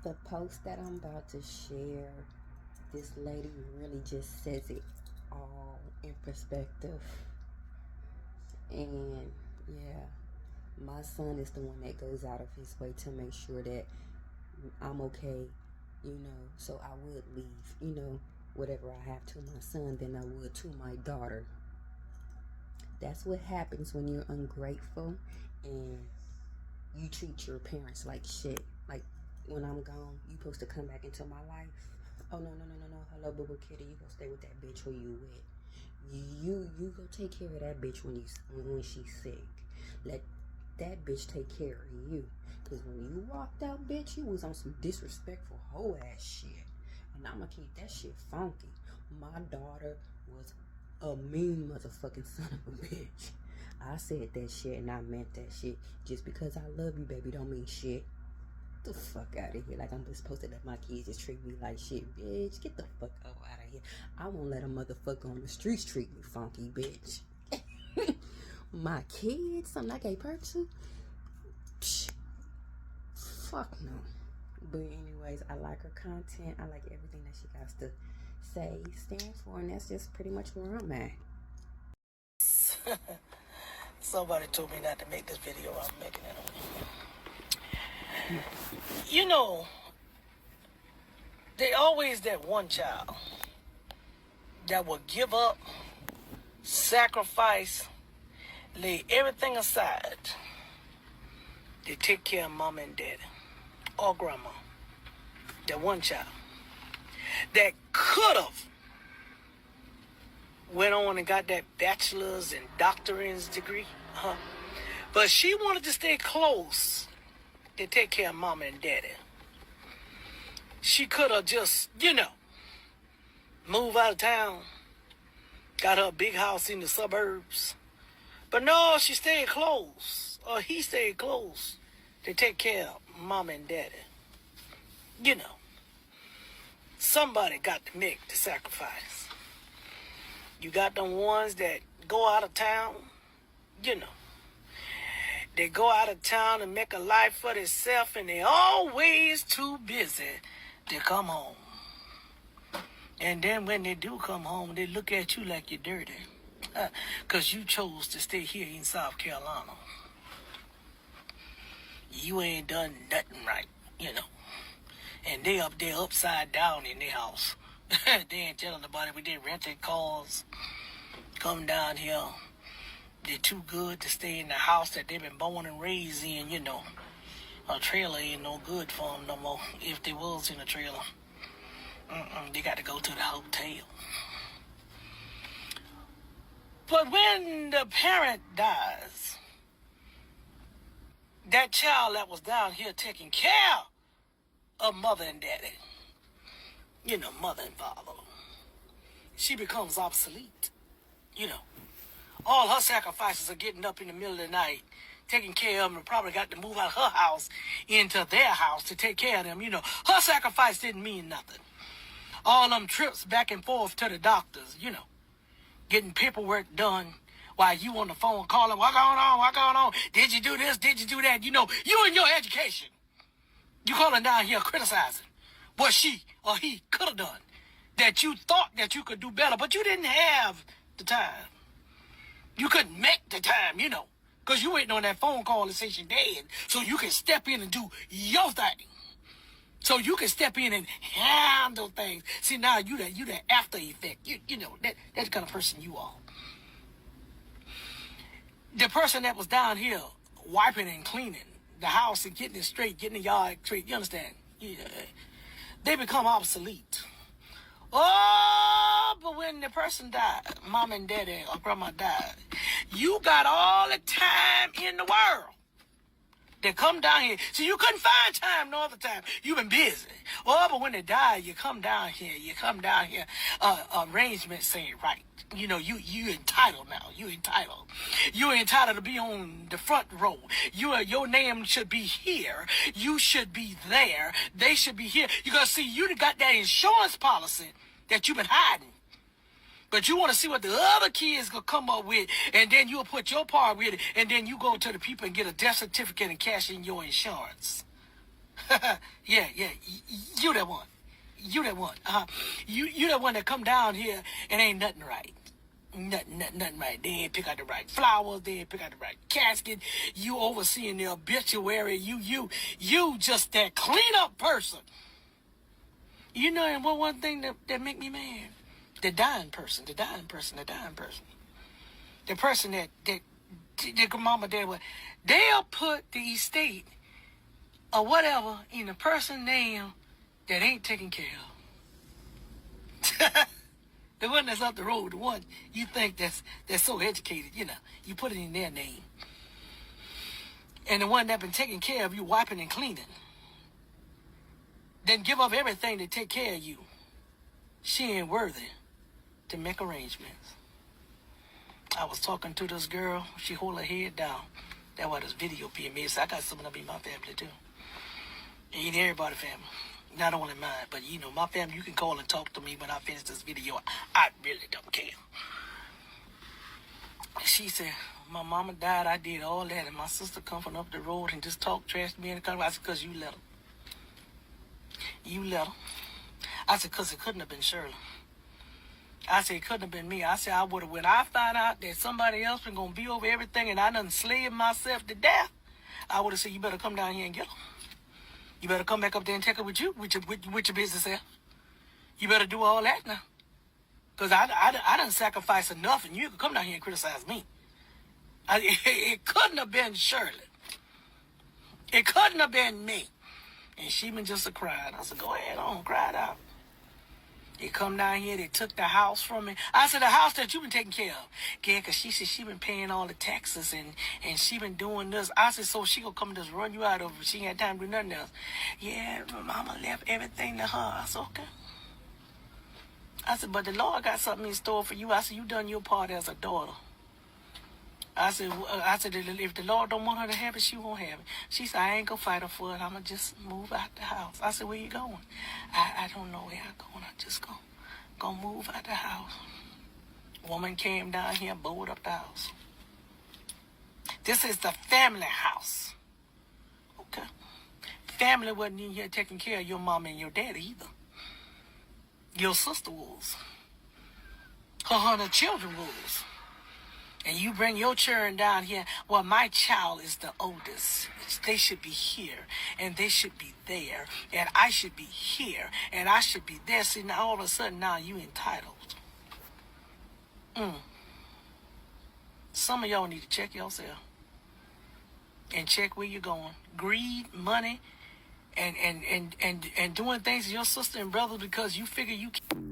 The post that I'm about to share, this lady really just says it all in perspective. And yeah, my son is the one that goes out of his way to make sure that I'm okay, so I would leave, whatever I have to my son than I would to my daughter. That's what happens when you're ungrateful and you treat your parents like shit. Like, when I'm gone, you supposed to come back into my life. Oh, no. Hello, boo-boo kitty. You gonna stay with that bitch who you with. You go take care of that bitch when she's sick. Let that bitch take care of you. Because when you walked out, bitch, you was on some disrespectful hoe ass shit. And I'ma keep that shit funky. My daughter was a mean motherfucking son of a bitch. I said that shit and I meant that shit. Just because I love you, baby, don't mean shit. Get the fuck out of here. Like I'm supposed to let my kids just treat me like shit, bitch. Get the fuck out of here. I won't let a motherfucker on the streets treat me funky, bitch. My kids, something I gave birth to? Psh, fuck no. But anyways, I like her content. I like everything that she has to say, stand for, and that's just pretty much where I'm at. Somebody told me not to make this video. I'm making it. They always that one child that will give up, sacrifice, lay everything aside to take care of mom and daddy or grandma. That one child that could have went on and got that bachelor's and doctorate's degree, but she wanted to stay close to take care of mama and daddy. She could have just, moved out of town, got her a big house in the suburbs. But no, she stayed close, or he stayed close to take care of mama and daddy. Somebody got to make the sacrifice. You got them ones that go out of town, They go out of town and make a life for themselves, and they always too busy to come home. And then when they do come home, they look at you like you're dirty. Because you chose to stay here in South Carolina. You ain't done nothing right, And they up there upside down in their house. They ain't telling nobody we did renting cars. Come down here. They're too good to stay in the house that they've been born and raised in, A trailer ain't no good for them no more, if they was in a trailer. They got to go to the hotel. But when the parent dies, that child that was down here taking care of mother and daddy, mother and father, she becomes obsolete, All her sacrifices are getting up in the middle of the night, taking care of them, and probably got to move out of her house into their house to take care of them. Her sacrifice didn't mean nothing. All them trips back and forth to the doctors, getting paperwork done while you on the phone calling, what going on? Did you do this? Did you do that? You and your education. You calling down here criticizing what she or he could have done, that you thought that you could do better, but you didn't have the time. You couldn't make the time, because you waiting on that phone call to say she's dead so you can step in and do your thing. So you can step in and handle things. See, now you the after effect. That's the kind of person you are. The person that was down here wiping and cleaning the house and getting it straight, getting the yard straight, you understand? Yeah. They become obsolete. Oh, but when the person died, mom and daddy or grandma died, you got all the time in the world. They come down here. See, you couldn't find time no other time. You've been busy. Oh, but when they die, you come down here. Arrangements ain't right. You entitled now. You entitled. You're entitled to be on the front row. Your name should be here. You should be there. They should be here. You gotta see, you got that insurance policy that you've been hiding. But you want to see what the other kids gonna come up with, and then you'll put your part with it, and then you go to the people and get a death certificate and cash in your insurance. Yeah, you that one. You that one. You that one that come down here and ain't nothing right. Nothing right. They ain't pick out the right flowers. They ain't pick out the right casket. You overseeing the obituary. You just that cleanup person. You know, and one thing that make me mad? The dying person. The person that the mama dad would, they'll put the estate or whatever in the person name that ain't taken care of. The one that's up the road, the one you think that's so educated, you know, you put it in their name. And the one that been taking care of you, wiping and cleaning, then give up everything to take care of you. She ain't worthy to make arrangements. I was talking to this girl. She hold her head down. That's why this video being made. So I got some of them in my family too. Ain't everybody family. Not only mine, but you know, my family, you can call and talk to me when I finish this video. I really don't care. She said, my mama died, I did all that, and my sister come from up the road and just talk trash to me in the car. I said, because you let her. You let her. I said, because it couldn't have been Shirley. I said, it couldn't have been me. I said, I would have, when I found out that somebody else was going to be over everything and I done slaved myself to death, I would have said, you better come down here and get her. You better come back up there and take her with you, with your business self. You better do all that now. Because I done sacrificed enough, and you can come down here and criticize me. It couldn't have been Shirley. It couldn't have been me. And she been just a crying. I said, go ahead on, cry it out. They come down here, they took the house from me. I said, the house that you been taking care of. Yeah, because she said she been paying all the taxes and she been doing this. I said, so she gonna come just run you out of it. She ain't had time to do nothing else. Yeah, my mama left everything to her. I said, okay. I said, but the Lord got something in store for you. I said, you done your part as a daughter. I said, if the Lord don't want her to have it, she won't have it. She said, I ain't gonna fight her for it. I'm gonna just move out the house. I said, where you going? I don't know where I'm going. I just gonna move out the house. Woman came down here, bowed up the house. This is the family house. Okay. Family wasn't in here taking care of your mom and your daddy either. Your sister was. Her children was. And you bring your children down here. Well, my child is the oldest. They should be here, and they should be there, and I should be here, and I should be there. See, now all of a sudden, now you entitled. Some of y'all need to check yourself and check where you're going. Greed, money, and doing things to your sister and brother because you figure you can.